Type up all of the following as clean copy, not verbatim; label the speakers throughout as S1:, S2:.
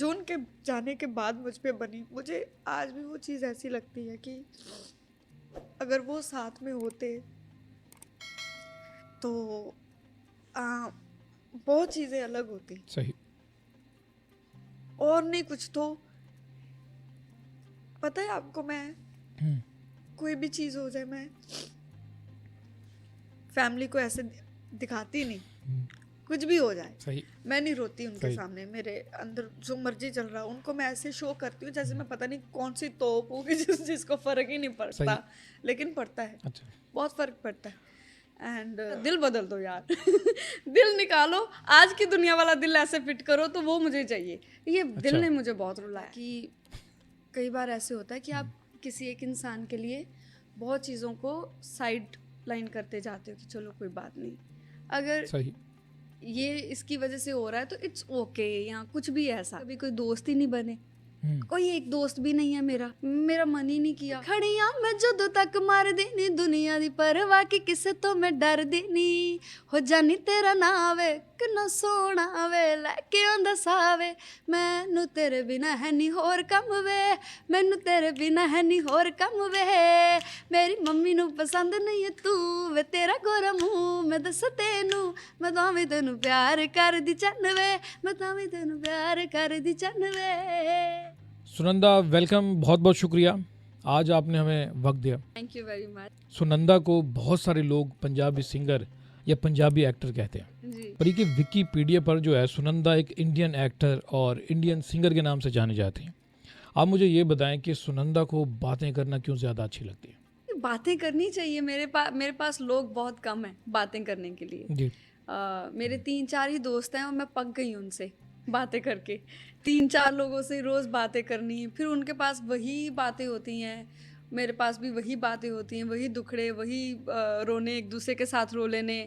S1: जो उनके जाने के बाद मुझ पे बनी, मुझे आज भी वो चीज़ ऐसी लगती है कि अगर वो साथ में होते तो बहुत चीज़ें अलग होती।
S2: सही।
S1: और नहीं कुछ तो पता है आपको, मैं कोई भी चीज़ हो जाए मैं फैमिली को ऐसे दिखाती नहीं, कुछ भी हो जाए
S2: सही।
S1: मैं नहीं रोती उनके
S2: सही।
S1: सामने। मेरे अंदर जो मर्जी चल रहा उनको मैं ऐसे शो करती हूँ जैसे मैं पता नहीं कौन सी तोप होगी जिसको फर्क ही नहीं पड़ता।
S2: सही।
S1: लेकिन पड़ता है,
S2: अच्छा।
S1: बहुत फर्क पड़ता है। एंड दिल बदल दो यार दिल निकालो, आज की दुनिया वाला दिल ऐसे फिट करो तो वो मुझे चाहिए। ये दिल
S2: अच्छा।
S1: ने मुझे बहुत रुलाया कि कई बार ऐसे होता है कि आप किसी एक इंसान के लिए बहुत चीज़ों को साइड लाइन करते जाते हो कि चलो कोई बात नहीं, अगर
S2: सही।
S1: ये इसकी वजह से हो रहा है तो इट्स ओके, या कुछ भी ऐसा। कभी कोई दोस्त ही नहीं बने, कोई एक दोस्त भी नहीं है मेरा मन ही नहीं किया। खड़िया मैं जदों तक मार देनी दुनिया दी परवाह की किसे तो मैं डर देनी, हो जानी तेरा नावे किन्ना सोना वे लैके आंदा सावे, मैनू तेरे बिना है नी होर कम वे, मैनू तेरे बिना है नी होर कम वे, मेरी मम्मी नू पसंद नहीं है तू वे, तेरा गोरा मुंह मैं दस तेनू, मैं तां भी तेनू प्यार कर दी चन्न वे, मैं तां भी तेनू प्यार कर दी चन्न वे।
S2: सुनंदा वेलकम, बहुत बहुत शुक्रिया, आज आपने हमें वक्त दिया।
S1: Thank you very much.
S2: Sunanda को बहुत सारे लोग पंजाबी सिंगर या पंजाबी एक्टर कहते हैं
S1: जी
S2: पर ये विकीपीडिया पर जो है सुनंदा एक इंडियन एक्टर और इंडियन सिंगर के नाम से जाने जाते हैं। आप मुझे ये बताएं कि सुनंदा को बातें करना क्यों ज़्यादा अच्छी लगती है?
S1: बातें करनी चाहिए, मेरे पास लोग बहुत कम हैं बातें करने के लिए।
S2: जी।
S1: मेरे 3-4 ही दोस्त हैं और मैं पक गई उनसे बातें करके। 3-4 लोगों से रोज़ बातें करनी, फिर उनके पास वही बातें होती हैं, मेरे पास भी वही बातें होती हैं, वही दुखड़े, वही रोने, एक दूसरे के साथ रो लेने,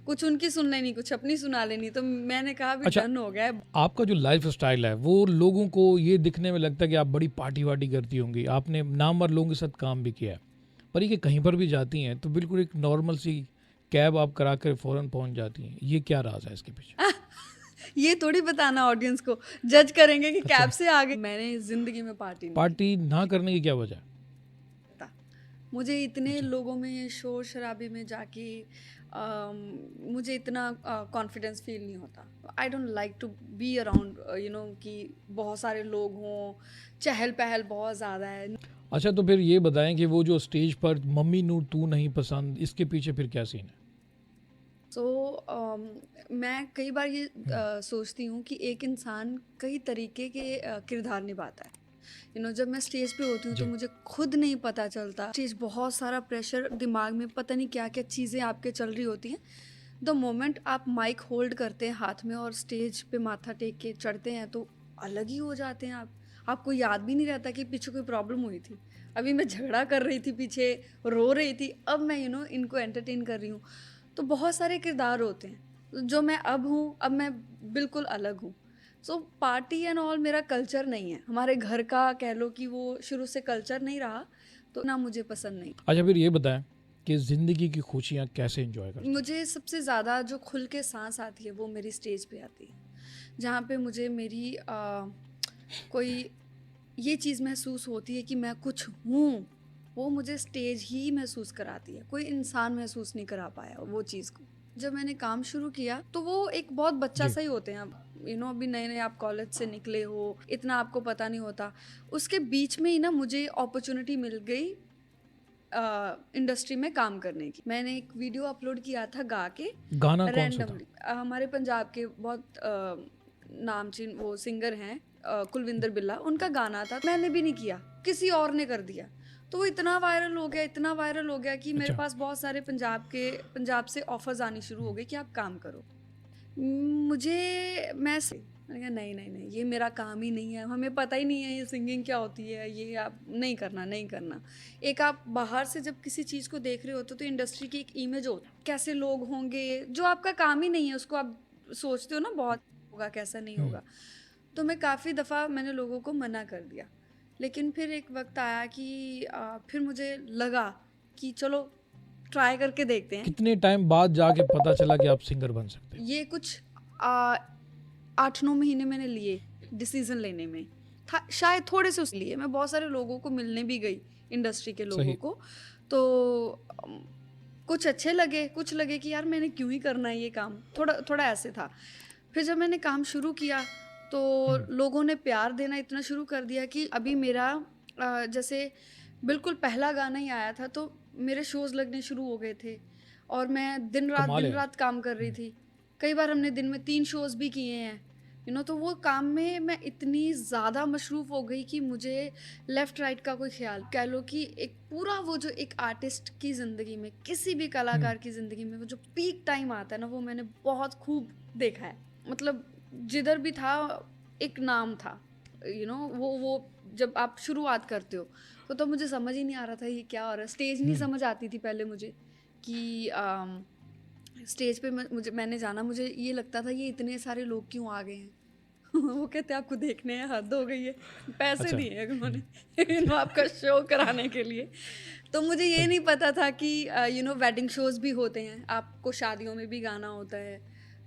S1: कुछ उनकी सुन लेनी, कुछ अपनी सुना लेनी। तो मैंने कहा भी
S2: अच्छा,
S1: डन हो गया है।
S2: आपका जो लाइफ स्टाइल है वो लोगों को ये दिखने में लगता है कि आप बड़ी पार्टी वार्टी करती होंगी, आपने नामवर लोगों के साथ काम भी किया है, पर ये कि कहीं पर भी जाती हैं तो बिल्कुल एक नॉर्मल सी कैब आप करा कर फ़ौरन पहुंच जाती हैं, ये क्या राज है इसके पीछे?
S1: ये थोड़ी बताना ऑडियंस को, जज करेंगे कि
S2: अच्छा।
S1: कैब से आ गए। मैंने जिंदगी में पार्टी नहीं
S2: पार्टी ना करने की क्या वजह?
S1: की। मुझे इतने
S2: अच्छा।
S1: लोगों में शोर शराबे में जाके मुझे इतना कॉन्फिडेंस फील नहीं होता। I don't like to be around कि बहुत सारे लोग हों, चहल पहल बहुत ज़्यादा है।
S2: अच्छा, तो फिर ये बताएं कि वो जो स्टेज पर मम्मी नू तू नहीं पसंद, इसके पीछे फिर क्या सीन है?
S1: मैं कई बार ये सोचती हूँ कि एक इंसान कई तरीके के किरदार निभाता है। जब मैं स्टेज पे होती हूँ तो
S2: जी।
S1: मुझे खुद नहीं पता चलता। स्टेज बहुत सारा प्रेशर, दिमाग में पता नहीं क्या क्या चीज़ें आपके चल रही होती हैं। द मोमेंट आप माइक होल्ड करते हैं हाथ में और स्टेज पे माथा टेक के चढ़ते हैं तो अलग ही हो जाते हैं आप। आपको याद भी नहीं रहता कि पीछे कोई प्रॉब्लम हुई थी, अभी मैं झगड़ा कर रही थी पीछे, रो रही थी, अब मैं इनको एंटरटेन कर रही हूँ। तो बहुत सारे किरदार होते हैं जो मैं अब हूँ, अब मैं बिल्कुल अलग हूँ। सो पार्टी एंड ऑल मेरा कल्चर नहीं है, हमारे घर का कह लो कि वो शुरू से कल्चर नहीं रहा, तो ना मुझे पसंद नहीं।
S2: अच्छा, फिर ये बताएं कि ज़िंदगी की खुशियाँ कैसे एंजॉय करते हैं?
S1: मुझे सबसे ज़्यादा जो खुल के सांस आती है वो मेरी स्टेज पे आती है, जहाँ पे मुझे मेरी कोई ये चीज़ महसूस होती है कि मैं कुछ हूँ, वो मुझे स्टेज ही महसूस कराती है, कोई इंसान महसूस नहीं करा पाया वो चीज़ को। जब मैंने काम शुरू किया तो वो एक बहुत बच्चा
S2: जी।
S1: सा ही होते हैं, अभी नए नए आप कॉलेज से निकले हो, इतना आपको पता नहीं होता। उसके बीच में ही ना मुझे अपॉर्चुनिटी मिल गई इंडस्ट्री में काम करने की। मैंने एक वीडियो अपलोड किया था गा के,
S2: गाना कौन सा था?
S1: रैंडमली। हमारे पंजाब के बहुत नामचीन वो सिंगर हैं, कुलविंदर बिल्ला, उनका गाना था। मैंने भी नहीं किया, किसी और ने कर दिया, तो वो इतना वायरल हो गया, इतना वायरल हो गया कि मेरे
S2: अच्छा।
S1: पास बहुत सारे पंजाब से ऑफर्स आनी शुरू हो गए कि आप काम करो। मैंने कहा नहीं नहीं नहीं, ये मेरा काम ही नहीं है, हमें पता ही नहीं है ये सिंगिंग क्या होती है, ये आप नहीं करना नहीं करना। एक आप बाहर से जब किसी चीज़ को देख रहे होते हो तो इंडस्ट्री की एक इमेज होती है, कैसे लोग होंगे, जो आपका काम ही नहीं है उसको आप सोचते हो ना बहुत होगा, कैसा नहीं होगा। तो मैं काफ़ी दफ़ा मैंने लोगों को मना कर दिया, लेकिन फिर एक वक्त आया कि फिर मुझे लगा कि चलो ट्राई करके देखते हैं।
S2: कितने टाइम बाद जाके पता चला कि आप सिंगर बन सकते हैं?
S1: ये कुछ 8-9 महीने मैंने लिए, डिसीजन लेने में था, शायद थोड़े से उसके लिए मैं बहुत सारे लोगों को मिलने भी गई, इंडस्ट्री के लोगों
S2: सही।
S1: को, तो कुछ अच्छे लगे, कुछ लगे कि यार मैंने क्यों ही करना है ये काम, थोड़ा थोड़ा ऐसे था। फिर जब मैंने काम शुरू किया तो लोगों ने प्यार देना इतना शुरू कर दिया कि अभी मेरा जैसे बिल्कुल पहला गाना ही आया था तो मेरे शोज लगने शुरू हो गए थे और मैं दिन
S2: कमाल है।
S1: रात काम कर रही थी। कई बार हमने दिन में 3 शोज भी किए हैं, तो वो काम में मैं इतनी ज़्यादा मशरूफ़ हो गई कि मुझे लेफ़्ट राइट का कोई ख़्याल, कह लो कि एक पूरा वो जो एक आर्टिस्ट की ज़िंदगी में, किसी भी कलाकार की ज़िंदगी में वो जो पीक टाइम आता है ना, वो मैंने बहुत खूब देखा है। मतलब जिधर भी था एक नाम था, वो जब आप शुरुआत करते हो तो मुझे समझ ही नहीं आ रहा था ये क्या हो रहा है। स्टेज नहीं समझ आती थी पहले मुझे कि स्टेज पे मैंने जाना, मुझे ये लगता था ये इतने सारे लोग क्यों आ गए हैं। वो कहते हैं आपको देखने हैं, हद हो गई है, पैसे
S2: अच्छा।
S1: दिए हैं उन्होंने आपका शो कराने के लिए। तो मुझे ये नहीं पता था कि वेडिंग शोज भी होते हैं, आपको शादियों में भी गाना होता है।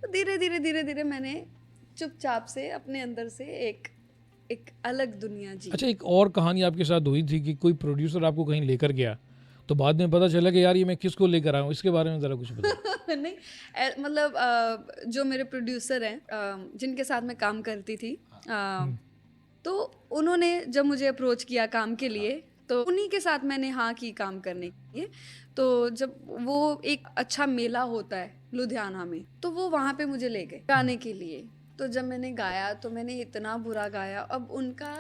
S1: तो धीरे धीरे मैंने चुपचाप से अपने अंदर से एक अलग दुनिया जी।
S2: अच्छा, एक और कहानी आपके साथ हुई थी कि कोई प्रोड्यूसर आपको कहीं लेकर गया तो बाद में पता चला कि यार ये मैं किसको लेकर आया हूँ, इसके बारे में ज़रा कुछ बताओ।
S1: नहीं, मतलब जो मेरे प्रोड्यूसर हैं, जिनके साथ मैं काम करती थी, तो उन्होंने जब मुझे अप्रोच किया काम के लिए तो उन्हीं के साथ मैंने हाँ की काम करने के लिए। तो जब वो एक अच्छा मेला होता है लुधियाना में, तो वो वहाँ पे मुझे ले गए गाने के लिए। तो जब मैंने गाया तो मैंने इतना बुरा गाया। अब उनका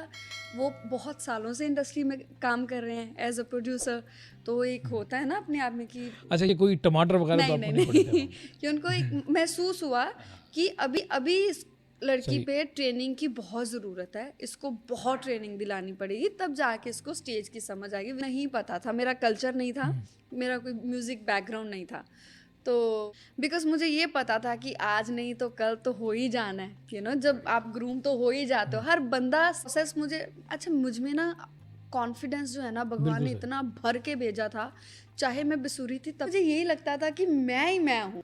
S1: वो बहुत सालों से इंडस्ट्री में काम कर रहे हैं एज अ प्रोड्यूसर, तो एक होता है ना अपने आप में कि
S2: अच्छा, ये कोई टमाटर वगैरह तो
S1: नहीं
S2: आपको
S1: नहीं
S2: नहीं पड़े थे
S1: नहीं कि उनको एक महसूस हुआ कि अभी इस लड़की
S2: सही।
S1: पे ट्रेनिंग की बहुत ज़रूरत है, इसको बहुत ट्रेनिंग दिलानी पड़ेगी तब जाके इसको स्टेज की समझ आएगी। नहीं पता था, मेरा कल्चर नहीं था, मेरा कोई म्यूज़िक बैकग्राउंड नहीं था, तो बिकॉज मुझे ये पता था कि आज नहीं तो कल तो हो ही जाना है, जब आप ग्रूम तो हो ही जाते हो हर बंदा प्रोसेस। मुझे अच्छा, मुझ में ना कॉन्फिडेंस जो है ना भगवान
S2: बिल्कुल
S1: ने
S2: सही।
S1: इतना भर के भेजा था, चाहे मैं बेसुरी थी तब मुझे यही लगता था कि मैं ही मैं हूँ,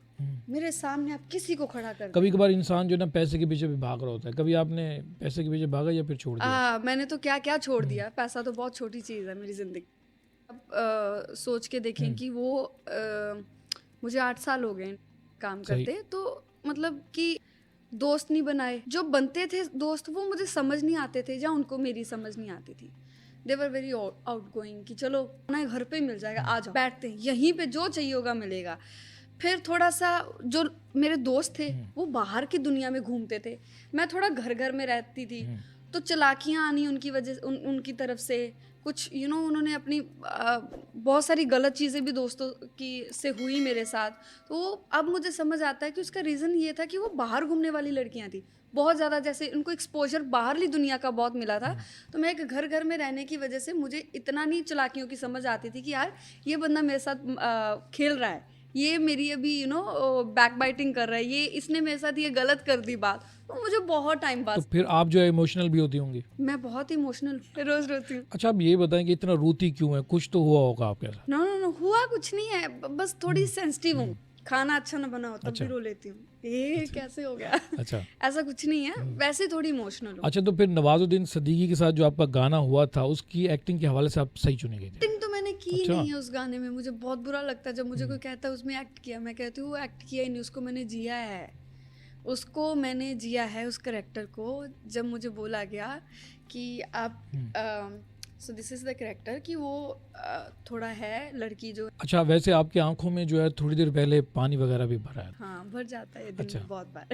S1: मेरे सामने आप किसी को खड़ा कर
S2: कभी कभार इंसान जो है ना पैसे के पीछे भी भाग रहा होता है, कभी आपने पैसे के पीछे भागा या फिर छोड़ दिया?
S1: मैंने तो क्या क्या छोड़ दिया, पैसा तो बहुत छोटी चीज़ है मेरी ज़िंदगी। अब सोच के देखें कि वो मुझे 8 साल हो गए काम
S2: सही।
S1: करते, तो मतलब कि दोस्त नहीं बनाए, जो बनते थे दोस्त वो मुझे समझ नहीं आते थे या उनको मेरी समझ नहीं आती थी। दे वर वेरी आउट गोइंग कि चलो ना घर पे ही मिल जाएगा, आ जाओ, बैठते हैं यहीं पे, जो चाहिए होगा मिलेगा। फिर थोड़ा सा जो मेरे दोस्त थे वो बाहर की दुनिया में घूमते थे, मैं थोड़ा घर घर में रहती थी, तो चालाकियाँ आनी उनकी वजह से, उनकी तरफ से कुछ उन्होंने अपनी बहुत सारी गलत चीज़ें भी दोस्तों की से हुई मेरे साथ। तो अब मुझे समझ आता है कि उसका रीज़न ये था कि वो बाहर घूमने वाली लड़कियां थी बहुत ज़्यादा, जैसे उनको एक्सपोजर बाहरली दुनिया का बहुत मिला था। तो मैं एक घर घर में रहने की वजह से मुझे इतना नहीं चालाकियों की समझ आती थी कि यार ये बंदा मेरे साथ खेल रहा है, ये मेरी अभी बैक बाइटिंग कर रहा है, ये इसने मेरे साथ ये गलत कर दी बात। तो मुझे बहुत टाइम
S2: तो
S1: पास,
S2: फिर आप जो है इमोशनल भी होती होंगी।
S1: मैं बहुत इमोशनल रोज़ रोती हूँ।
S2: अच्छा, आप ये बताएं कि इतना रोती क्यों है, कुछ तो हुआ होगा आपके साथ।
S1: नो नो नो, हुआ कुछ नहीं है, बस थोड़ी सेंसिटिव हूँ, खाना अच्छा ना बना हो तब
S2: अच्छा।
S1: भी रो लेती हूँ, ये कैसे हो गया।
S2: अच्छा।
S1: ऐसा कुछ नहीं है, वैसे थोड़ी इमोशनल हूँ।
S2: अच्छा, तो फिर नवाजुद्दीन सिद्दीकी के साथ जो आपका गाना हुआ था उसकी एक्टिंग के हवाले से आप सही चुने गए थे।
S1: एक्टिंग तो मैंने की
S2: अच्छा।
S1: नहीं है उस गाने में, मुझे बहुत बुरा लगता है जब मुझे कोई कहता है उसमें एक्ट किया, मैं कहती हूँ वो एक्ट किया ही नहीं, उसको मैंने जिया है, उसको मैंने जिया है उस करेक्टर को। जब मुझे बोला गया कि आप so this is the character कि वो थोड़ा है लड़की जो,
S2: अच्छा, वैसे आपकी आंखों में जो है थोड़ी देर पहले पानी वगैरह भी भरा है।
S1: हाँ भर जाता है दिन
S2: अच्छा।
S1: में बहुत बार।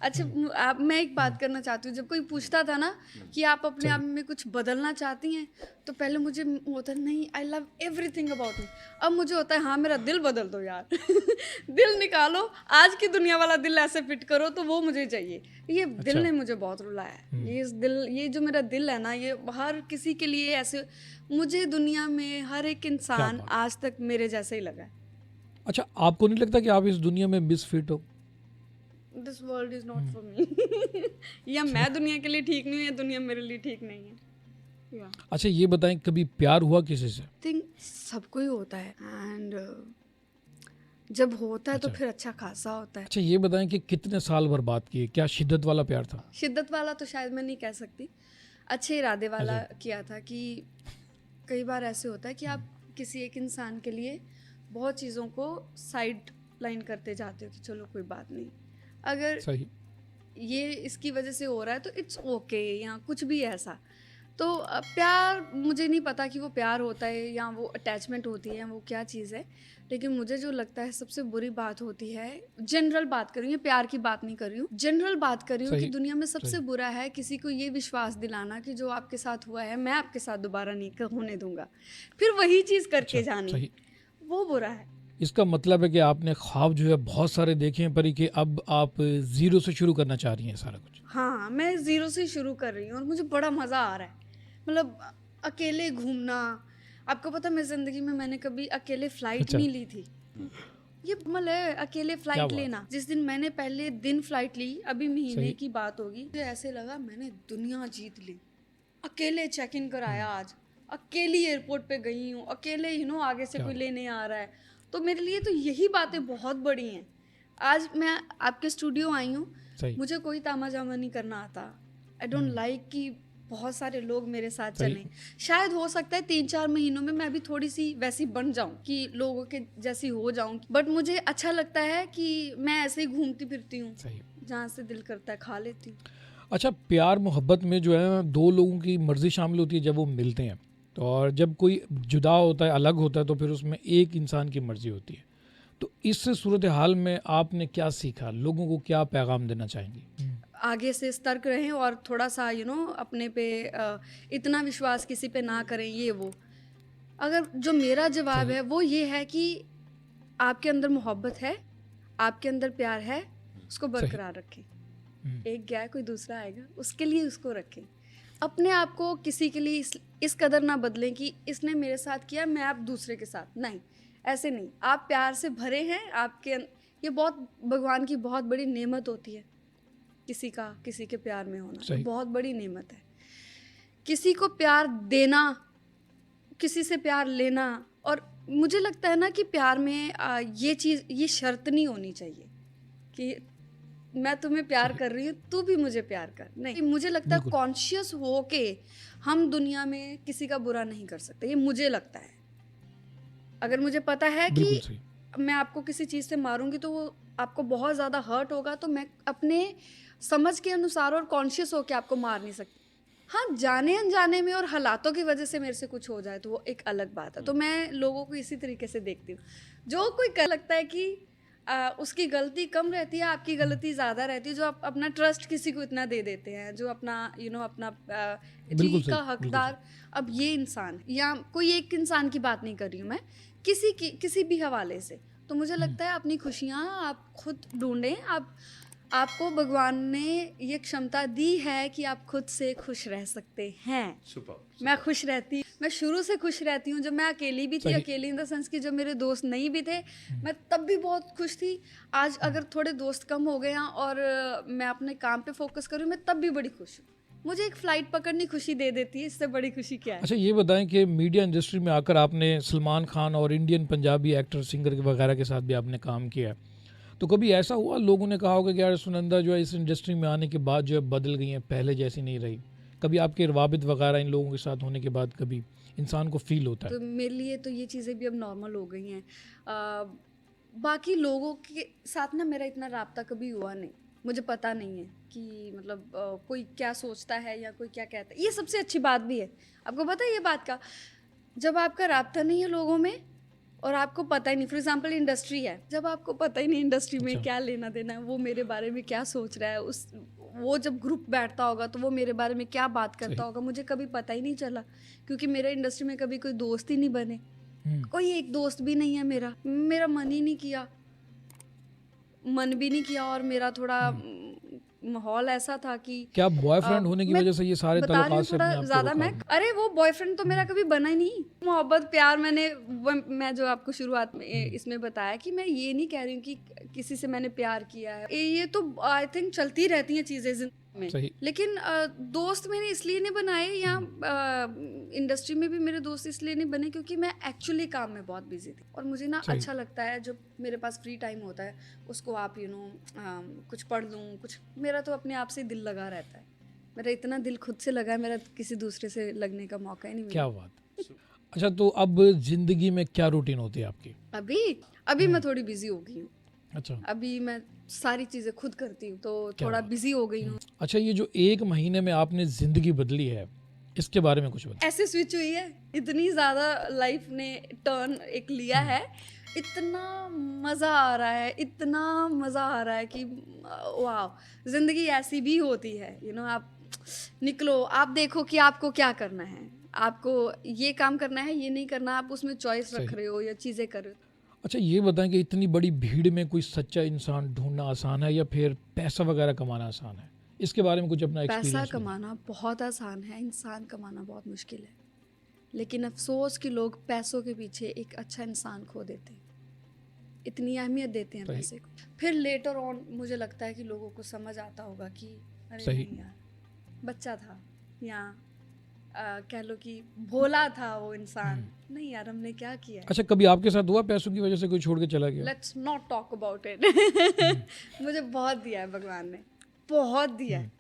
S1: अच्छा, आप, मैं एक बात करना चाहती हूँ, जब कोई पूछता था ना कि आप अपने आप में कुछ बदलना चाहती हैं, तो पहले मुझे होता है नहीं, I love everything about me. अब मुझे होता है हाँ मेरा दिल बदल दो यार। दिल निकालो, आज की दुनिया वाला दिल ऐसे फिट करो, तो वो मुझे चाहिए। ये दिल ने मुझे बहुत रुलाया है, ये जो मेरा दिल है ना, ये हर किसी के लिए ऐसे, मुझे दुनिया में हर एक इंसान
S2: बात।
S1: आज तक मेरे जैसे ही लगा है।
S2: अच्छा, आपको नहीं लगता कि आप इस दुनिया में मिसफिट हो?
S1: This world is not for me. या मैं दुनिया के लिए ठीक नहीं हूँ या दुनिया मेरे लिए ठीक नहीं है।
S2: अच्छा, ये बताएं कभी प्यार हुआ किसी से?
S1: थिंक सबको ही होता है, एंड जब होता है तो
S2: अच्छा।
S1: फिर अच्छा खासा होता है।
S2: अच्छा ये बताएं कि कितने साल बर्बाद किए, क्या शिद्दत वाला प्यार था?
S1: शिद्दत वाला तो शायद मैं नहीं कह सकती, अच्छे इरादे वाला
S2: अच्छा।
S1: किया था। कि कई बार ऐसे होता है कि आप किसी एक इंसान के लिए बहुत चीज़ों को साइड लाइन करते जाते हो कि चलो कोई बात नहीं, अगर
S2: सही।
S1: ये इसकी वजह से हो रहा है तो इट्स ओके, या कुछ भी ऐसा। तो प्यार, मुझे नहीं पता कि वो प्यार होता है या वो अटैचमेंट होती है या वो क्या चीज़ है, लेकिन मुझे जो लगता है सबसे बुरी बात होती है, जनरल बात कर रही हूँ, प्यार की बात नहीं कर रही हूँ, जनरल बात कर रही हूँ, कि
S2: सही।
S1: दुनिया में सबसे
S2: सही।
S1: बुरा है किसी को ये विश्वास दिलाना कि जो आपके साथ हुआ है मैं आपके साथ दोबारा नहीं होने दूंगा, फिर वही चीज़ करके
S2: अच्छा।
S1: जानी,
S2: सही।
S1: वो बुरा है।
S2: इसका मतलब है कि आपने ख्वाब जो है बहुत सारे देखे हैं परी, कि अब आप जीरो से शुरू करना चाह रही हैं सारा कुछ।
S1: हाँ, मैं ज़ीरो से शुरू कर रही हूँ और मुझे बड़ा मज़ा आ रहा है। मतलब अकेले घूमना, आपको पता है मैं ज़िंदगी में मैंने कभी अकेले फ़्लाइट
S2: अच्छा।
S1: नहीं ली थी। ये कमाल है, अकेले
S2: क्या
S1: फ़्लाइट
S2: बात।
S1: लेना। जिस दिन मैंने पहले दिन फ़्लाइट ली, अभी महीने
S2: सही।
S1: की बात होगी, मुझे ऐसे लगा मैंने दुनिया जीत ली। अकेले चेक इन कराया आज, अकेली एयरपोर्ट पे गई हूँ, अकेले आगे से
S2: क्या
S1: कोई
S2: बात।
S1: लेने आ रहा है। तो मेरे लिए तो यही बातें बहुत बड़ी हैं। आज मैं आपके स्टूडियो आई हूँ,
S2: सही।
S1: मुझे कोई तामा-झामा नहीं करना आता। आई डोंट लाइक कि बहुत सारे लोग मेरे साथ
S2: सही।
S1: चलें। शायद हो सकता है 3-4 महीनों में मैं भी थोड़ी-सी वैसी बन जाऊँ कि लोगों के जैसी हो जाऊँ। बट मुझे अच्छा लगता है कि मैं ऐसे ही घूमती फिरती हूँ,
S2: सही।
S1: जहाँ से दिल करता है खा लेती हूँ।
S2: अच्छा, प्यार मोहब्बत में जो है दो लोगों की मर्ज़ी शामिल होती है जब वो मिलते हैं, तो और जब कोई जुदा होता है, अलग होता है, तो फिर उसमें एक इंसान की मर्ज़ी होती है। तो इस सूरत हाल में आपने क्या सीखा, लोगों को क्या पैगाम देना चाहेंगी?
S1: आगे से सतर्क रहें और थोड़ा-सा अपने पे इतना विश्वास किसी पे ना करें, ये वो। अगर जो मेरा जवाब
S2: सही।
S1: है वो ये है कि आपके अंदर मोहब्बत है, आपके अंदर प्यार है, उसको
S2: सही।
S1: बरकरार रखें। एक गया कोई दूसरा आएगा, उसके लिए उसको रखें। अपने आप को किसी के लिए इस कदर ना बदलें कि इसने मेरे साथ किया मैं अब दूसरे के साथ, नहीं, ऐसे नहीं। आप प्यार से भरे हैं, ये बहुत भगवान की बहुत बड़ी नेमत होती है, किसी के प्यार में होना, ये
S2: सही।
S1: बहुत बड़ी नेमत है। किसी को प्यार देना, किसी से प्यार लेना, और मुझे लगता है ना कि प्यार में ये शर्त नहीं होनी चाहिए कि मैं तुम्हें प्यार
S2: सही।
S1: कर रही हूँ, तू भी मुझे प्यार कर। नहीं, मुझे लगता है
S2: बिल्कुल।
S1: कॉन्शियस हो के हम दुनिया में किसी का बुरा नहीं कर सकते, ये मुझे लगता है। अगर मुझे पता है कि
S2: बिल्कुल सही।
S1: मैं आपको किसी चीज़ से मारूंगी तो वो आपको बहुत ज़्यादा हर्ट होगा, तो मैं अपने समझ के अनुसार और कॉन्शियस होके आपको मार नहीं सकती। हाँ, जाने अनजाने में और हालातों की वजह से मेरे से कुछ हो जाए तो वो एक अलग बात है। तो मैं लोगों को इसी तरीके से देखती हूँ। जो कोई कर लगता है कि उसकी गलती कम रहती है, आपकी गलती ज़्यादा रहती है, जो आप अपना ट्रस्ट किसी को इतना दे देते हैं, जो अपना अपना जी
S2: बिल्कुल सही।
S1: का
S2: बिल्कुल
S1: हकदार, अब ये इंसान या कोई एक इंसान की बात नहीं कर रही हूँ मैं, किसी भी हवाले से। तो मुझे लगता है अपनी खुशियाँ आप खुद ढूंढें। आपको भगवान ने ये क्षमता दी है कि आप खुद से खुश रह सकते हैं। मैं खुश रहती, मैं शुरू से खुश रहती हूँ। जब मैं अकेली भी थी,
S2: सही।
S1: अकेली इन द सेंस कि जब मेरे दोस्त नहीं भी थे, मैं तब भी बहुत खुश थी। आज अगर थोड़े दोस्त कम हो गए हैं और मैं अपने काम पे फोकस करूँ, मैं तब भी बड़ी खुश हूँ। मुझे एक फ़्लाइट पकड़नी खुशी दे देती है, इससे बड़ी खुशी क्या है।
S2: अच्छा ये बताएं कि मीडिया इंडस्ट्री में आकर आपने सलमान खान और इंडियन पंजाबी एक्टर सिंगर वगैरह के साथ भी आपने काम किया है, तो कभी ऐसा हुआ लोगों ने कहा होगा कि यार सुनंदा जो है इस इंडस्ट्री में आने के बाद जो है बदल गई हैं, पहले जैसी नहीं रही? कभी आपके रवाबित वगैरह इन लोगों के साथ होने के बाद कभी इंसान को फील होता है?
S1: तो मेरे लिए तो ये चीज़ें भी अब नॉर्मल हो गई हैं। बाकी लोगों के साथ ना मेरा इतना राब्ता कभी हुआ नहीं, मुझे पता नहीं है कि मतलब कोई क्या सोचता है या कोई क्या कहता है। ये सबसे अच्छी बात भी है, आपको पता है ये बात का, जब आपका राब्ता नहीं है लोगों में और आपको पता ही नहीं, फॉर एग्जांपल इंडस्ट्री है, जब आपको पता ही नहीं इंडस्ट्री में
S2: अच्छा।
S1: क्या लेना देना है, वो मेरे बारे में क्या सोच रहा है, वो जब ग्रुप बैठता होगा तो वो मेरे बारे में क्या बात करता
S2: सही।
S1: होगा, मुझे कभी पता ही नहीं चला, क्योंकि मेरे इंडस्ट्री में कभी कोई दोस्त ही नहीं बने। कोई एक दोस्त भी नहीं है मेरा मन ही नहीं किया, मन भी नहीं किया। और मेरा थोड़ा माहौल ऐसा था कि
S2: क्या बॉयफ्रेंड होने की
S1: मैं
S2: वजह से ये सारे
S1: बता रही हूँ
S2: ताल्लुकात से
S1: थोड़ा
S2: अपने आप को
S1: ज़्यादा
S2: रोका
S1: मैं,
S2: आपने?
S1: अरे वो बॉयफ्रेंड तो मेरा कभी बना ही नहीं। मोहब्बत प्यार मैं जो आपको शुरुआत में इसमें बताया कि मैं ये नहीं कह रही हूँ कि किसी से मैंने प्यार किया है, ये तो आई थिंक चलती रहती हैं चीज़ें में।
S2: सही।
S1: लेकिन दोस्त मैंने इसलिए नहीं बनाए, या इंडस्ट्री में भी मेरे दोस्त इसलिए नहीं बने क्योंकि मैं एक्चुअली काम में बहुत बिजी थी, और मुझे ना
S2: सही।
S1: अच्छा लगता है जब मेरे पास फ्री टाइम होता है उसको आप कुछ पढ़ लूँ, कुछ मेरा तो अपने आप से दिल लगा रहता है। मेरा इतना दिल खुद से लगा है, मेरा किसी दूसरे से लगने का मौका ही नहीं मिला।
S2: क्या बात। अच्छा, तो अब जिंदगी में क्या रूटीन होती है आपकी?
S1: अभी मैं थोड़ी बिजी हो गई हूँ।
S2: अच्छा।
S1: अभी मैं सारी चीजें खुद करती हूँ तो
S2: क्या
S1: थोड़ा
S2: बात।
S1: बिजी हो गई हूँ।
S2: अच्छा, ये जो 1 महीने में आपने जिंदगी बदली है, इसके बारे में कुछ बताइए।
S1: ऐसे स्विच हुई है, इतनी ज्यादा लाइफ ने टर्न एक लिया है, इतना मजा आ रहा है, इतना मजा आ रहा है कि वाह, जिंदगी ऐसी भी होती है। आप निकलो, आप देखो कि आपको क्या करना है, आपको ये काम करना है, ये नहीं करना, आप उसमें चॉइस रख
S2: सही।
S1: रहे हो या चीजें कर रहे हो।
S2: अच्छा, ये बताएं कि इतनी बड़ी भीड़ में कोई सच्चा इंसान ढूंढना आसान है या फिर पैसा वगैरह कमाना आसान है? इसके बारे में कुछ अपना
S1: पैसा
S2: एक्सपीरियंस बताएं।
S1: कमाना बहुत आसान है, इंसान कमाना बहुत मुश्किल है। लेकिन अफसोस कि लोग पैसों के पीछे एक अच्छा इंसान खो देते हैं, इतनी अहमियत देते हैं
S2: सही।
S1: पैसे को। फिर लेटर ऑन मुझे लगता है कि लोगों को समझ आता होगा कि अरे
S2: सही।
S1: नहीं यार, बच्चा था, या कह लो कि भोला था वो इंसान, नहीं यार हमने क्या किया है।
S2: अच्छा, कभी आपके साथ हुआ पैसों की वजह से कोई छोड़ के चला गया?
S1: Let's not talk about it. मुझे बहुत दिया है भगवान ने, बहुत दिया है,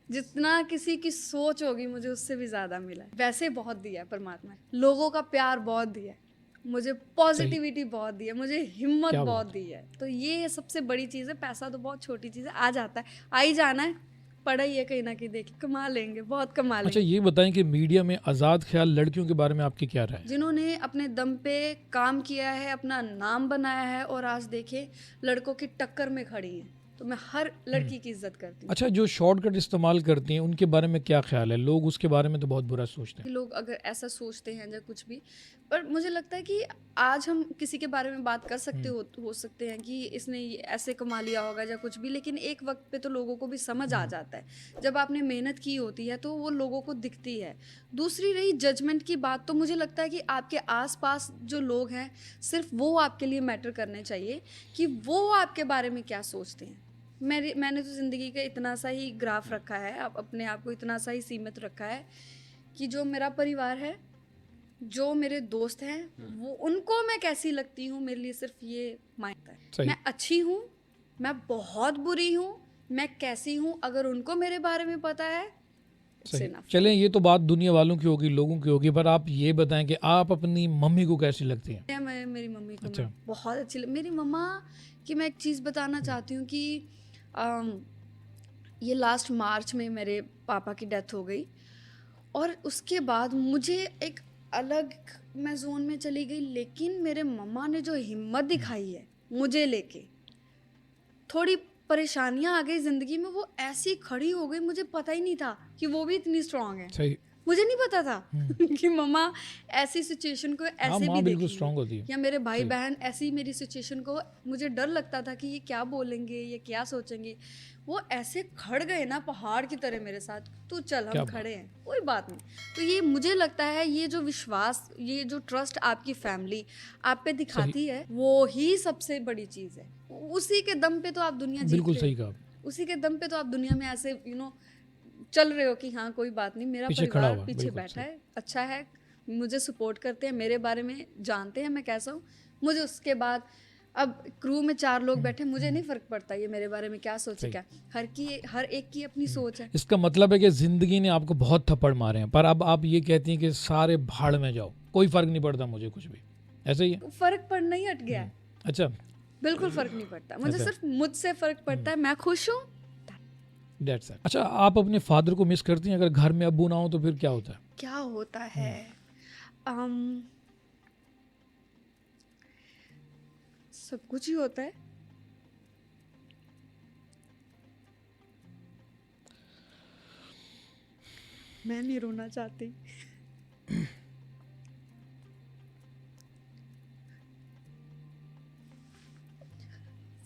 S1: जितना किसी की सोच होगी मुझे उससे भी ज्यादा मिला है। वैसे बहुत दिया है परमात्मा ने, लोगों का प्यार बहुत दिया है, मुझे पॉजिटिविटी बहुत दी है, मुझे हिम्मत
S2: क्या
S1: बहुत
S2: बात
S1: दी है। तो ये सबसे बड़ी चीज़ है। पैसा तो बहुत छोटी चीज़ है, आ जाता है, आ ही जाना है, पढ़ा ही है कहीं ना कहीं, देखिए कमा लेंगे, बहुत कमा
S2: अच्छा,
S1: लेंगे।
S2: ये बताएं कि मीडिया में आज़ाद ख्याल लड़कियों के बारे में आपकी क्या राय है?
S1: जिन्होंने अपने दम पे काम किया है, अपना नाम बनाया है, और आज देखे लड़कों की टक्कर में खड़ी हैं, तो मैं हर लड़की की इज्जत करती हूँ।
S2: अच्छा, जो शॉर्टकट इस्तेमाल करती हैं उनके बारे में क्या ख्याल है? लोग उसके बारे में तो बहुत बुरा सोचते हैं।
S1: लोग अगर ऐसा सोचते हैं या कुछ भी, पर मुझे लगता है कि आज हम किसी के बारे में बात कर सकते हो सकते हैं कि इसने ये ऐसे कमा लिया होगा या कुछ भी, लेकिन एक वक्त पे तो लोगों को भी समझ आ जाता है। जब आपने मेहनत की होती है तो वो लोगों को दिखती है। दूसरी रही जजमेंट की बात, तो मुझे लगता है कि आपके आसपास जो लोग हैं सिर्फ वो आपके लिए मैटर करने चाहिए कि वो आपके बारे में क्या सोचते हैं। मैंने तो ज़िंदगी का इतना सा ही ग्राफ रखा है, अपने आप को इतना सा ही सीमित रखा है कि जो मेरा परिवार है, जो मेरे दोस्त हैं, वो उनको मैं कैसी लगती हूँ मेरे लिए सिर्फ ये मायने है।
S2: सही।
S1: मैं अच्छी हूँ, मैं बहुत बुरी हूँ, मैं कैसी हूँ, अगर उनको मेरे बारे में पता है, it's
S2: सही।
S1: enough।
S2: चलें, ये तो बात दुनिया वालों की होगी, लोगों की होगी, पर आप ये बताएं कि आप अपनी मम्मी को कैसी लगती हैं?
S1: मैं मेरी मम्मी को
S2: अच्छा।
S1: मैं बहुत अच्छी मेरी मम्मा की मैं एक चीज़ बताना चाहती हूँ कि ये लास्ट मार्च में मेरे पापा की डेथ हो गई, और उसके बाद मुझे एक अलग मैं जोन में चली गई। लेकिन मेरे मम्मा ने जो हिम्मत दिखाई है मुझे लेके, थोड़ी परेशानियां आ गई ज़िंदगी में, वो ऐसी खड़ी हो गई, मुझे पता ही नहीं था कि वो भी इतनी स्ट्रांग है।
S2: सही।
S1: मुझे नहीं पता था कि मम्मा ऐसी सिचुएशन को
S2: हाँ,
S1: ऐसे भी
S2: माँ बिल्कुल
S1: देखेंगे,
S2: स्ट्रांग होती है।
S1: या मेरे भाई
S2: सही।
S1: बहन ऐसी मेरी सिचुएशन को, मुझे डर लगता था कि ये क्या बोलेंगे, ये क्या सोचेंगे। वो ऐसे खड़ गए ना पहाड़ की तरह मेरे साथ, तो चल
S2: क्या
S1: हम
S2: बात।
S1: खड़े हैं, कोई बात नहीं। तो ये मुझे लगता है, ये जो विश्वास, ये जो ट्रस्ट आपकी फैमिली आप पे दिखाती है, वो ही सबसे बड़ी चीज़ है। उसी के दम पे तो आप दुनिया जीत
S2: बिल्कुल
S1: रहे
S2: सही
S1: हो,
S2: कहा।
S1: उसी के दम पे तो आप दुनिया में ऐसे चल रहे हो कि हाँ कोई बात नहीं, मेरा
S2: पीछे खड़ा
S1: परिवार
S2: हुआ,
S1: पीछे
S2: बिल्कुल
S1: बैठा
S2: सही।
S1: है, अच्छा है, मुझे सपोर्ट करते हैं, मेरे बारे में जानते हैं मैं कैसा हूँ। मुझे उसके बाद अब क्रू में 4 लोग बैठे, मुझे नहीं फर्क पड़ता ये मेरे बारे में क्या सोचे,
S2: सही।
S1: क्या हर एक की अपनी सोच है।
S2: इसका मतलब है कि जिंदगी ने आपको बहुत थप्पड़ मारे हैं, पर अब आप ये कहती हैं कि सारे भाड़ में जाओ, कोई फर्क नहीं पड़ता मुझे कुछ भी, ऐसे ही है?
S1: फर्क पड़ना ही हट गया है,
S2: अच्छा,
S1: बिल्कुल फर्क नहीं पड़ता मुझे,
S2: अच्छा।
S1: सिर्फ मुझसे फर्क पड़ता है, मैं खुश हूँ।
S2: That's it. अच्छा, आप अपने फादर को मिस करती हैं? अगर घर में अब्बू ना हो तो फिर क्या होता है?
S1: क्या होता है, सब कुछ ही होता है। मैं नहीं रोना चाहती,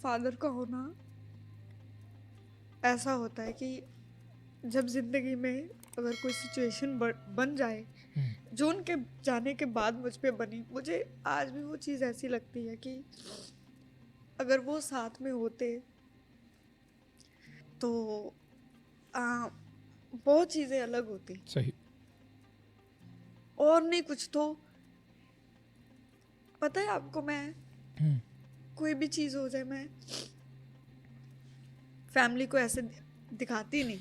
S1: फादर का होना ऐसा होता है कि जब जिंदगी में अगर कोई सिचुएशन बन जाए, जो उनके जाने के बाद मुझ पे बनी, मुझे आज भी वो चीज़ ऐसी लगती है कि अगर वो साथ में होते तो बहुत चीज़ें अलग होती,
S2: सही।
S1: और नहीं कुछ तो पता है आपको, मैं कोई भी चीज़ हो जाए मैं फैमिली को ऐसे दिखाती नहीं,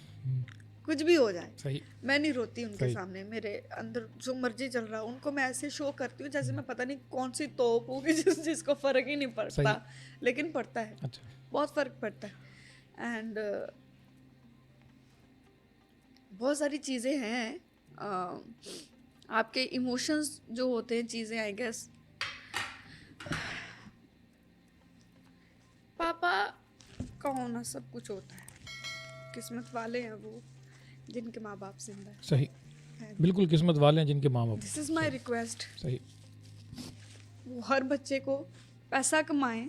S1: कुछ भी हो जाए
S2: सही।
S1: मैं नहीं रोती उनके
S2: सही।
S1: सामने, मेरे अंदर जो मर्जी चल रहा उनको मैं ऐसे शो करती हूँ जैसे मैं पता नहीं कौन सी तोप होगी जिसको फर्क ही नहीं पड़ता, लेकिन पड़ता है।
S2: अच्छा।
S1: बहुत फर्क पड़ता है। एंड बहुत सारी चीज़ें हैं, आपके इमोशंस जो होते हैं, चीज़ें आई गेस पापा का होना सब कुछ होता है, किस्मत वाले हैं वो जिनके माँ बाप जिंदा है।
S2: सही, बिल्कुल किस्मत वाले हैं जिनके माँ बाप।
S1: दिस इज़ माई रिक्वेस्ट,
S2: सही।
S1: वो हर बच्चे को पैसा कमाएं,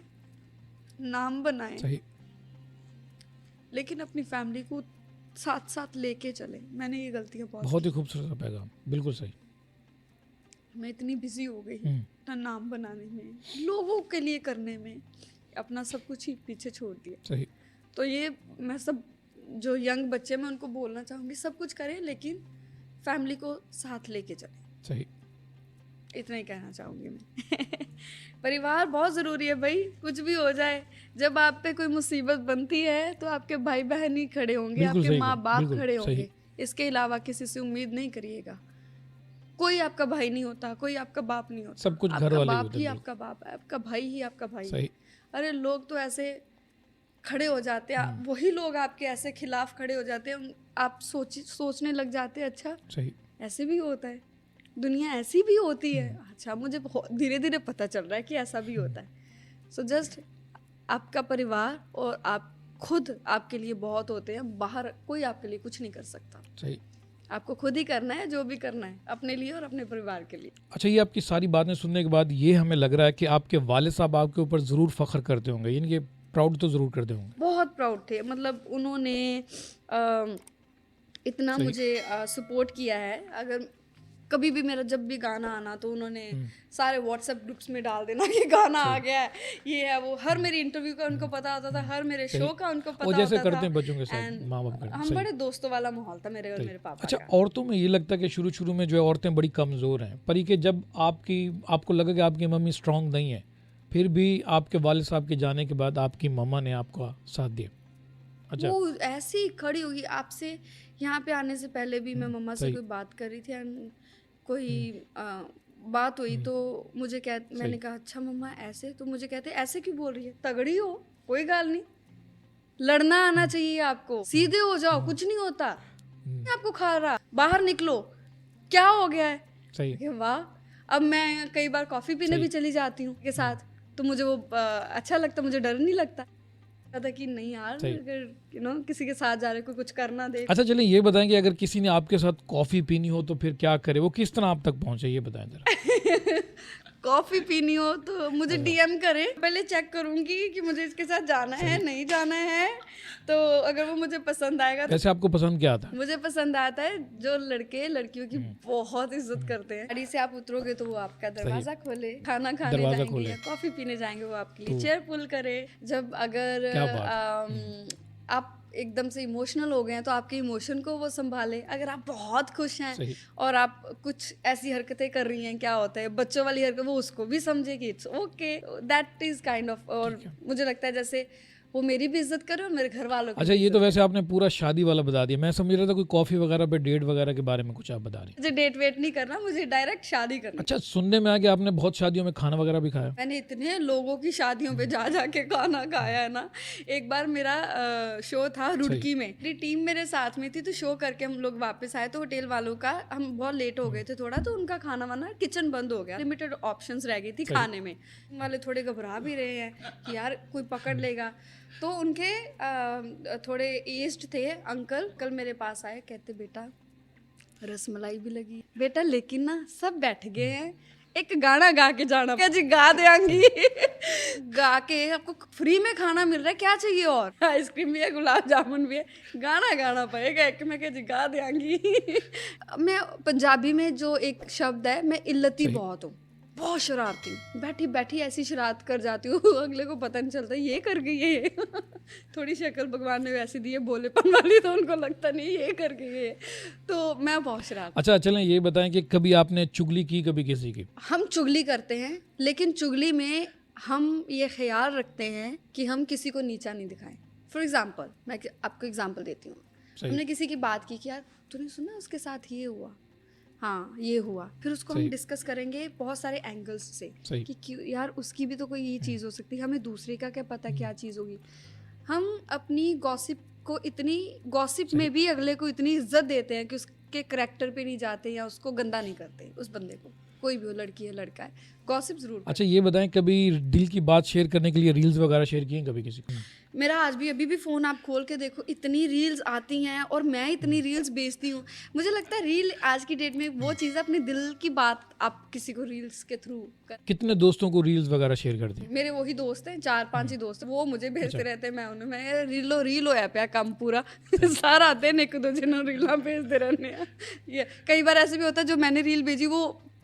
S1: नाम बनाएं,
S2: सही।
S1: लेकिन अपनी फैमिली को साथ साथ लेके चले। मैंने ये गलतियाँ
S2: बहुत ही खूबसूरत सा पैगाम, बिल्कुल सही।
S1: मैं इतनी बिजी हो गई अपना नाम बनाने में, लोगों के लिए करने में, अपना सब कुछ ही पीछे छोड़ दिया।
S2: सही।
S1: तो ये मैं सब जो यंग बच्चे मैं उनको बोलना चाहूँगी, सब कुछ करें लेकिन फैमिली को साथ लेके चलें।
S2: सही।
S1: इतना ही कहना चाहूँगी मैं। परिवार बहुत ज़रूरी है भाई, कुछ भी हो जाए, जब आप पे कोई मुसीबत बनती है तो आपके भाई बहन ही खड़े होंगे, आपके माँ बाप खड़े होंगे, इसके अलावा किसी से उम्मीद नहीं करिएगा। कोई आपका भाई नहीं होता, कोई आपका बाप नहीं होता,
S2: सब कुछ घर वाले
S1: बाप ही आपका बाप है, आपका भाई ही आपका भाई है। अरे लोग तो ऐसे खड़े हो जाते हैं, वही लोग आपके ऐसे खिलाफ खड़े हो जाते हैं, आप सोचने लग जाते हैं अच्छा
S2: सही,
S1: ऐसे भी होता है, दुनिया ऐसी भी होती है। अच्छा, मुझे धीरे धीरे पता चल रहा है कि ऐसा भी होता है। सो जस्ट आपका परिवार और आप खुद आपके लिए बहुत होते हैं, बाहर कोई आपके लिए कुछ नहीं कर सकता।
S2: सही।
S1: आपको खुद ही करना है जो भी करना है, अपने लिए और अपने परिवार के लिए।
S2: अच्छा, ये आपकी सारी बातें सुनने के बाद ये हमें लग रहा है कि आपके वालिद साहब आपके ऊपर ज़रूर फ़ख्र करते होंगे, यानी कि प्राउड तो ज़रूर करते होंगे।
S1: बहुत प्राउड थे, मतलब उन्होंने इतना मुझे सपोर्ट किया है। अगर कभी भी मेरा जब भी गाना आना तो उन्होंने सारे व्हाट्सएप ग्रुप्स में डाल देना कि गाना आ गया है, ये है वो। हर मेरी इंटरव्यू का उनको पता होता था, हर मेरे शो का उनको पता होता था।
S2: जैसे करते हैं बच्चों के साथ माँ बाप करते हैं।
S1: हम बड़े दोस्तों वाला माहौल था मेरे और मेरे पापा।
S2: अच्छा, औरतों में ये लगता है कि शुरू शुरू में जो है औरतें बड़ी कमज़ोर हैं, पर ये जब आपको लगा कि आपकी मम्मी स्ट्रांग नहीं है, फिर भी आपके वालिद साहब के जाने के बाद आपकी मम्मा ने आपका साथ दिया। अच्छा,
S1: वो ऐसे ही खड़ी होगी आपसे। यहाँ पे आने से पहले भी मैं मम्मा से कोई बात कर रही थी, कोई बात हुई तो मुझे मैंने कहा अच्छा मम्मा ऐसे, तो मुझे कहते ऐसे क्यों बोल रही है, तगड़ी हो, कोई गाल नहीं, लड़ना आना चाहिए आपको, सीधे हो जाओ, कुछ नहीं होता, आपको खा रहा, बाहर निकलो, क्या हो गया है।
S2: सही।
S1: वाह, अब मैं कई बार कॉफी पीने भी चली जाती हूँ के साथ, तो मुझे वो अच्छा लगता, मुझे डर नहीं लगता था कि नहीं यार, अगर किसी के साथ जा रहे कोई कुछ करना दे।
S2: अच्छा, चलिए ये बताएं कि अगर किसी ने आपके साथ कॉफ़ी पीनी हो तो फिर क्या करे, वो किस तरह आप तक पहुंचे, ये बताएं जरा।
S1: कॉफी पीनी हो तो मुझे डीएम करे, पहले चेक करूंगी कि मुझे इसके साथ जाना है नहीं जाना है, तो अगर वो मुझे पसंद आएगा।
S2: वैसे आपको पसंद क्या आता है?
S1: मुझे पसंद आता है जो लड़के लड़कियों की बहुत इज्जत करते हैं। गाड़ी से आप उतरोगे तो वो आपका दरवाजा खोले, खाना खाने जाएंगे या कॉफी पीने जाएंगे, वो आपके लिए चेयर पुल करे। जब अगर आप एकदम से इमोशनल हो गए हैं तो आपके इमोशन को वो संभाले। अगर आप बहुत खुश हैं और आप कुछ ऐसी हरकतें कर रही हैं, क्या होता है बच्चों वाली हरकत, वो उसको भी समझे कि it's okay, that is kind of. और मुझे लगता है जैसे वो मेरी भी इज्जत करे और मेरे घर वालों की।
S2: अच्छा, ये तो वैसे आपने पूरा शादी वाला बता दिया, मैं समझ रहा था कोई कॉफी वगैरह पे डेट वगैरह के बारे में कुछ आप बता रही।
S1: मुझे डेट वेट नहीं करना, मुझे डायरेक्ट शादी करना।
S2: अच्छा, सुनने में आ गया आपने बहुत शादियों में खाना वगैरह भी खाया।
S1: मैंने इतने लोगों की शादियों पे जा के खाना खाया है ना। एक बार मेरा शो था रुड़की में, मेरी टीम मेरे साथ में थी, तो शो करके हम लोग वापस आए तो होटल वालों का, हम बहुत लेट हो गए थे थोड़ा, तो उनका खाना वाना किचन बंद हो गया, लिमिटेड ऑप्शंस रह गई थी खाने में। वाले थोड़े घबरा भी रहे हैं कि यार कोई पकड़ लेगा, तो उनके थोड़े एज्ड थे अंकल, कल मेरे पास आए, कहते बेटा रसमलाई भी लगी बेटा, लेकिन ना सब बैठ गए हैं, एक गाना गा के जाना। क्या जी, गा देंगी। गा के आपको फ्री में खाना मिल रहा है, क्या चाहिए और, आइसक्रीम भी है, गुलाब जामुन भी है, गाना गाना पड़ेगा एक। मैं क्या जी गा देंगी। मैं पंजाबी में जो एक शब्द है, मैं इल्लती बहुत हूँ, बहुत शरारती हूँ, बैठी बैठी ऐसी शरारत कर जाती हूँ अगले को पता नहीं चलता ये कर गई है ये थोड़ी शक्ल भगवान ने वैसी दी है भोलेपन वाली, तो उनको लगता नहीं ये कर गई है, तो मैं बहुत शरारत।
S2: अच्छा चलें ये बताएं कि कभी आपने चुगली की कभी किसी की?
S1: हम चुगली करते हैं, लेकिन चुगली में हम ये ख्याल रखते हैं कि हम किसी को नीचा नहीं दिखाएं। फॉर एग्जाम्पल मैं आपको एग्जाम्पल देती हूँ, हमने किसी की बात की कि यार तूने सुना उसके साथ ये हुआ, हाँ ये हुआ, फिर उसको हम डिस्कस करेंगे बहुत सारे एंगल्स से कि क्यों यार उसकी भी तो कोई ये चीज़ हो सकती है, हमें दूसरे का क्या पता क्या चीज़ होगी। हम अपनी गॉसिप को इतनी गॉसिप में भी अगले को इतनी इज्जत देते हैं कि उसके करैक्टर पे नहीं जाते या उसको गंदा नहीं करते उस बंदे को, कोई भी हो, लड़की है लड़का है, गॉसिप जरूर।
S2: अच्छा ये बताएं कभी दिल की बात शेयर करने के लिए रील्स वगैरह शेयर किए कभी किसी को?
S1: मेरा आज भी अभी भी फ़ोन आप खोल के देखो इतनी रील्स आती हैं और मैं इतनी रील्स भेजती हूँ। मुझे लगता है रील आज की डेट में वो चीज़ है, अपने दिल की बात आप किसी को रील्स के थ्रू कर।
S2: कितने दोस्तों को रील्स वगैरह शेयर कर दी?
S1: मेरे वही दोस्त हैं, 4-5 ही दोस्त हैं, वो मुझे भेजते रहते हैं, मैं उन्हें, मैं रीलो है पे कम पूरा सारा दिन एक दूसरे ने रीलां भेजते रहने हैं। ये कई बार ऐसे भी होता है जो मैंने रील भेजी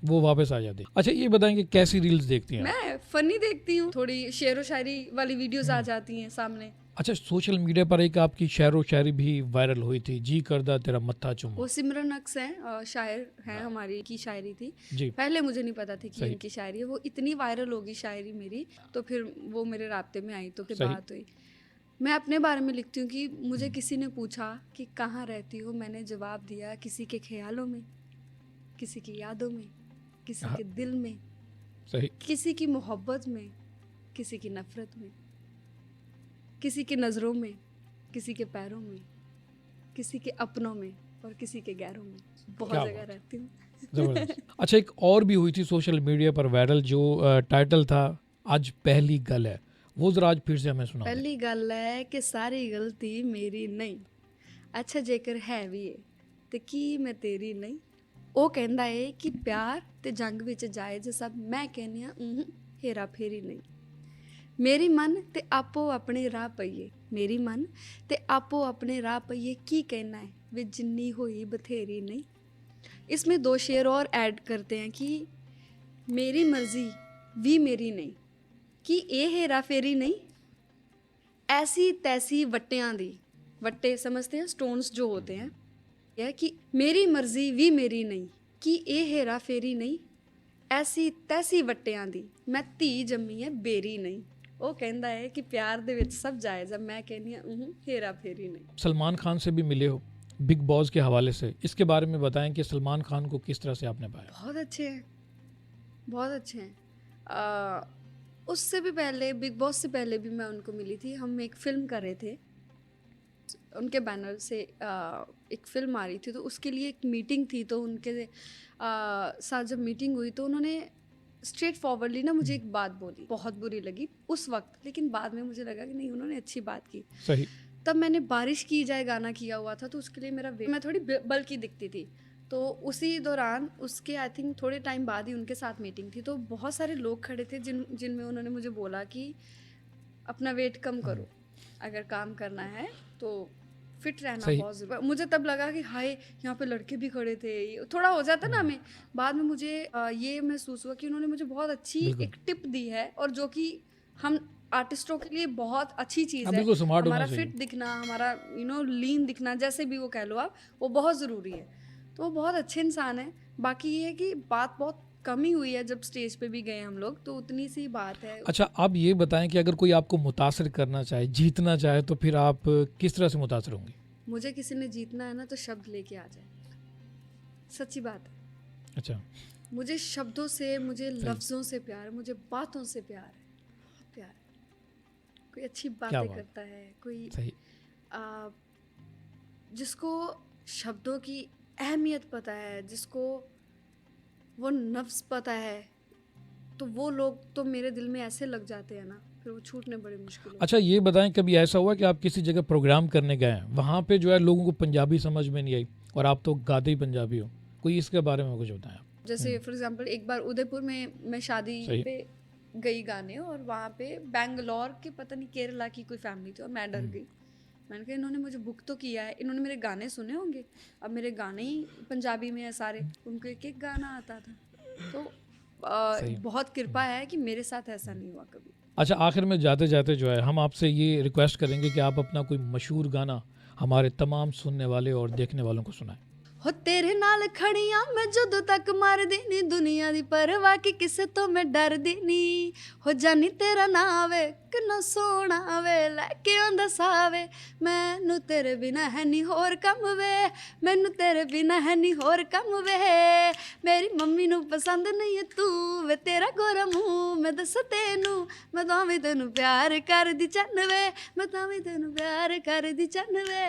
S1: वो
S2: वापस आ जाती है। अच्छा ये बताएंगे कैसी रील्स देखती हैं?
S1: मैं फनी देखती हूँ, थोड़ी शेरो शायरी वाली वीडियोस आ जाती हैं सामने।
S2: अच्छा सोशल मीडिया पर एक आपकी शेरो शायरी भी वायरल हुई थी, जी करदा तेरा मत्था चुम।
S1: वो सिमरन अक्स हैं, शायर हैं हमारी, की शायरी थी
S2: जी।
S1: पहले मुझे नहीं पता थी कि इनकी शायरी है, वो इतनी वायरल होगी शायरी मेरी, तो फिर वो मेरे राब्ते में आई तो फिर बात हुई। मैं अपने बारे में लिखती हूँ कि मुझे किसी ने पूछा कि कहाँ रहती हो, मैंने जवाब दिया किसी के ख्यालों में, किसी की यादों में, किसी के दिल में,
S2: सही,
S1: किसी की मोहब्बत में, किसी की नफरत में, किसी की नज़रों में, किसी के पैरों में, किसी के अपनों में और किसी के गैरों में, बहुत जगह रहती हूँ।
S2: जबरदस्त। अच्छा एक और भी हुई थी सोशल मीडिया पर वायरल जो टाइटल था आज पहली गल है, वो जरा आज फिर से हमें सुना।
S1: पहली गल है कि सारी गलती मेरी नहीं, अच्छा जेकर है भी है ते की मैं तेरी नहीं। ਉਹ ਕਹਿੰਦਾ ਏ ਕਿ ਪਿਆਰ ਤੇ ਜੰਗ ਵਿੱਚ ਜਾਇਜ਼ ਸਭ, ਮੈਂ ਕਹਿੰਦੀ ਆ ਹੇਰਾ ਫੇਰੀ ਨਹੀਂ। ਮੇਰੀ ਮਨ ਤੇ ਆਪੋ ਆਪਣੇ ਰਾਹ ਪਈਏ, ਮੇਰੀ ਮਨ ਤੇ ਆਪੋ ਆਪਣੇ ਰਾਹ ਪਈਏ, ਕੀ ਕਹਿਣਾ है वे जिन्नी होई बथेरी नहीं। इसमें 2 शेर और ऐड करते हैं कि मेरी मर्जी भी मेरी नहीं, कि ये हेरा फेरी नहीं, ऐसी तैसी वट्टियां दी, वट्टे समझते हैं स्टोन्स जो होते हैं, है कि मेरी मर्जी भी मेरी नहीं, कि ये हेरा फेरी नहीं, ऐसी तैसी वट्टियां दी, मैं धी जम्मी है बेरी नहीं। वो कहता है कि प्यार दे विच सब जायज़ है, मैं कहनी हेरा फेरी नहीं।
S2: सलमान खान से भी मिले हो बिग बॉस के हवाले से, इसके बारे में बताएं कि सलमान खान को किस तरह से आपने पाया?
S1: बहुत अच्छे हैं, बहुत अच्छे हैं। उससे भी पहले, बिग बॉस से पहले भी मैं उनको मिली थी, हम एक फ़िल्म कर रहे थे, उनके बैनर से एक फ़िल्म आ रही थी, तो उसके लिए एक मीटिंग थी, तो उनके साथ जब मीटिंग हुई तो उन्होंने स्ट्रेट फॉरवर्डली ना मुझे एक बात बोली, बहुत बुरी लगी उस वक्त, लेकिन बाद में मुझे लगा कि नहीं उन्होंने अच्छी बात की।
S2: सही।
S1: तब मैंने बारिश की जाए गाना किया हुआ था, तो उसके लिए मैं थोड़ी बल्कि दिखती थी, तो उसी दौरान उसके आई थिंक थोड़े टाइम बाद ही उनके साथ मीटिंग थी, तो बहुत सारे लोग खड़े थे जिनमें उन्होंने मुझे बोला कि अपना वेट कम करो, अगर काम करना है तो फिट रहना बहुत जरूरी। मुझे तब लगा कि हाय यहाँ पे लड़के भी खड़े थे, थोड़ा हो जाता ना हमें। बाद में मुझे ये महसूस हुआ कि उन्होंने मुझे बहुत अच्छी एक टिप दी है, और जो कि हम आर्टिस्टों के लिए बहुत अच्छी चीज़ है, हमारा फिट दिखना, हमारा लीन दिखना, जैसे भी वो कह लो आप, वो बहुत ज़रूरी है। तो वो बहुत अच्छे इंसान है। बाकी ये है कि बात बहुत कम ही हुई है, जब स्टेज पे भी गए हम लोग, तो उतनी सी बात है।
S2: अच्छा आप ये बताएं कि अगर कोई आपको मुतासर करना चाहे, जीतना चाहे, तो फिर आप किस तरह से मुतासर होंगे?
S1: मुझे किसी ने जीतना है ना तो शब्द लेके आ जाए, सच्ची बात है।
S2: अच्छा
S1: मुझे शब्दों से, मुझे लफ्ज़ों से प्यार, मुझे बातों से प्यार है, प्यार है। कोई अच्छी बातें करता है, कोई जिसको शब्दों की अहमियत पता है, जिसको वो नफ्स पता है, तो वो लोग तो मेरे दिल में ऐसे लग जाते हैं ना, फिर वो छूटने बड़े मुश्किल है।
S2: अच्छा ये बताएं कभी ऐसा हुआ कि आप किसी जगह प्रोग्राम करने गए हैं, वहाँ पे जो है लोगों को पंजाबी समझ में नहीं आई और आप तो गाते ही पंजाबी हो, कोई इसके बारे में कुछ बताएं?
S1: जैसे फॉर एग्जांपल एक बार उदयपुर में मैं शादी पे गई गाने, और वहाँ पे बेंगलोर के पता नहीं केरला की कोई फैमिली थी, और मैं डर गई। मैंने कहा इन्होंने मुझे बुक तो किया है, इन्होंने मेरे गाने सुने होंगे, अब मेरे गाने ही पंजाबी में है सारे, उनको एक एक गाना आता था, तो
S2: सही।
S1: बहुत कृपा है कि मेरे साथ ऐसा नहीं हुआ कभी।
S2: अच्छा, आखिर में जाते जाते जो है हम आपसे ये रिक्वेस्ट करेंगे कि आप अपना कोई मशहूर गाना हमारे तमाम सुनने वाले और देखने वालों को सुनाएं।
S1: हो तेरे नाल खड़ियां मैं ਜਦੋਂ तक मार देनी दुनिया दी परवाह की किसे तो मैं डर देनी हो जानी तेरा नावे किन्ना सोना वे लेके आंदा सावे मैनू तेरे बिना है नी होर कम वे मैनू तेरे बिना है नी होर कम वे मेरी मम्मी नू पसंद नहीं है तू वे तेरा गोरा मुंह मैं दस तेनू मैं तो भी तेनू प्यार कर दी चन वे मैं तो भी तेनू प्यार कर दी चन वे।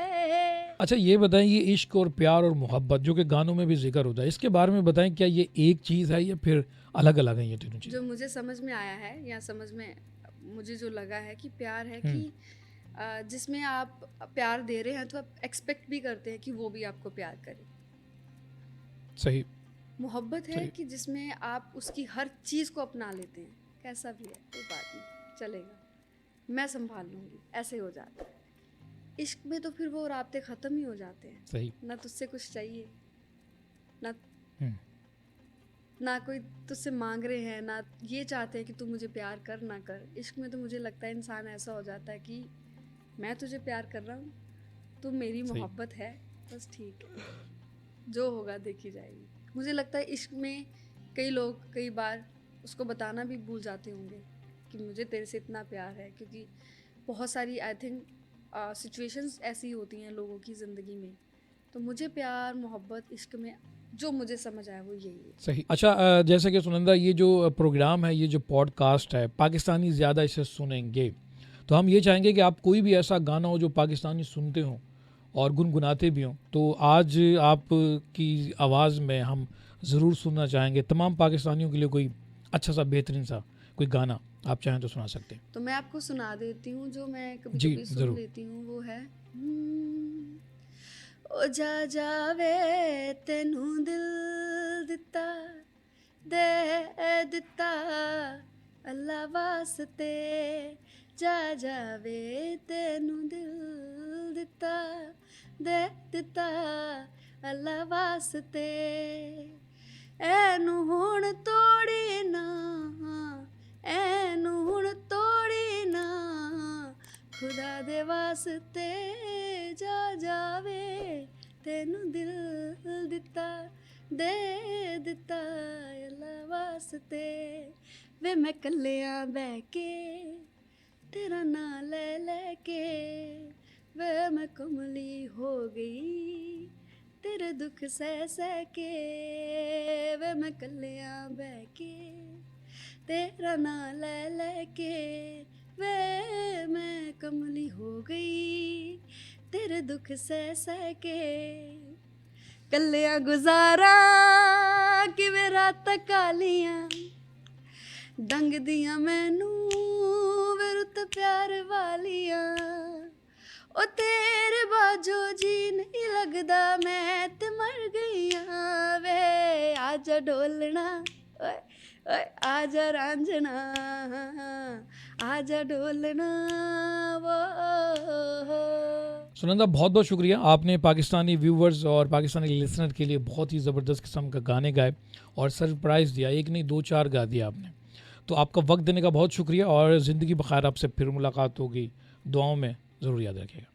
S2: अच्छा, ये बताएं, ये इश्क और प्यार और मोहब्बत जो कि गानों में भी जिक्र होता है, इसके बारे में बताएं, क्या ये एक चीज़ है या फिर अलग अलग है ये तीनों चीज़ें?
S1: जो मुझे समझ में आया है या समझ में मुझे जो लगा है कि प्यार है कि जिसमें आप प्यार दे रहे हैं तो आप एक्सपेक्ट भी करते हैं कि वो भी आपको प्यार करे।
S2: सही।
S1: मोहब्बत है
S2: सही।
S1: कि जिसमें आप उसकी हर चीज़ को अपना लेते हैं, कैसा भी है कोई बात नहीं चलेगा, मैं संभाल लूँगी, ऐसे हो जाता है। इश्क में तो फिर वो राब्ते ख़त्म ही हो जाते हैं।
S2: सही।
S1: ना तुझसे कुछ चाहिए, ना
S2: हम्म,
S1: ना कोई तुझसे मांग रहे हैं, ना ये चाहते हैं कि तू मुझे प्यार कर ना कर। इश्क में तो मुझे लगता है इंसान ऐसा हो जाता है कि मैं तुझे प्यार कर रहा हूँ, तू मेरी
S2: सही।
S1: मोहब्बत है, बस ठीक है, जो होगा देखी जाएगी। मुझे लगता है इश्क में कई लोग कई बार उसको बताना भी भूल जाते होंगे कि मुझे तेरे से इतना प्यार है, क्योंकि बहुत सारी आई थिंक सिचुएशंस ऐसी होती हैं लोगों की ज़िंदगी में। तो मुझे प्यार मोहब्बत इश्क में जो मुझे समझ आया वो यही है।
S2: सही। अच्छा, जैसे कि सुनंदा, ये जो प्रोग्राम है, ये जो पॉडकास्ट है, पाकिस्तानी ज़्यादा इसे सुनेंगे, तो हम ये चाहेंगे कि आप कोई भी ऐसा गाना हो जो पाकिस्तानी सुनते हों और गुनगुनाते भी हों, तो आज आपकी आवाज़ में हम ज़रूर सुनना चाहेंगे। तमाम पाकिस्तानियों के लिए कोई अच्छा सा बेहतरीन सा कोई गाना आप चाहें तो सुना सकते हैं।
S1: तो मैं आपको सुना देती हूँ जो मैं कभी
S2: जी,
S1: कभी सुन
S2: ज़रूर।
S1: लेती हूँ, वो है ओ जा जावे तेनू दिल दिता दे दिता अल्लाह वास्ते जा जावे तेनू दिल दिता दे दिता अल्लाह वास्ते एनू हुण तोड़ी ना एनू हुण तोड़ी ना खुदा दे वास्ते जा जावे तेनू दिल दिता दे दिता अल्लाह वास्ते वे मैं कल्लियां बह के तेरा नाम ले लेके वे मैं कमली हो गई तेरे दुख सह सह के वे मैं कल्लियां बह के तेरा नाम ले लेके वे मैं कमली हो गई तेरे दुख सह सह के कल्लियां गुजारा किवें रातां कालियां डंग दियां मैनू वे रुत प्यार वालियां ओ तेरे बाजो जी नहीं लगदा मैं ते मर गईयां वे आजा डोलना ओए ओए आजा रांझना आजा डोलना वो।
S2: सुनंदा, बहुत बहुत शुक्रिया। आपने पाकिस्तानी व्यूवर्स और पाकिस्तानी लिसनर के लिए बहुत ही ज़बरदस्त किस्म का गाने गाए और सरप्राइज़ दिया, एक नहीं 2-4 गा दिया आपने। तो आपका वक्त देने का बहुत शुक्रिया और ज़िंदगी बखैर, आपसे फिर मुलाकात होगी। दुआओं में ज़रूर याद रखिएगा।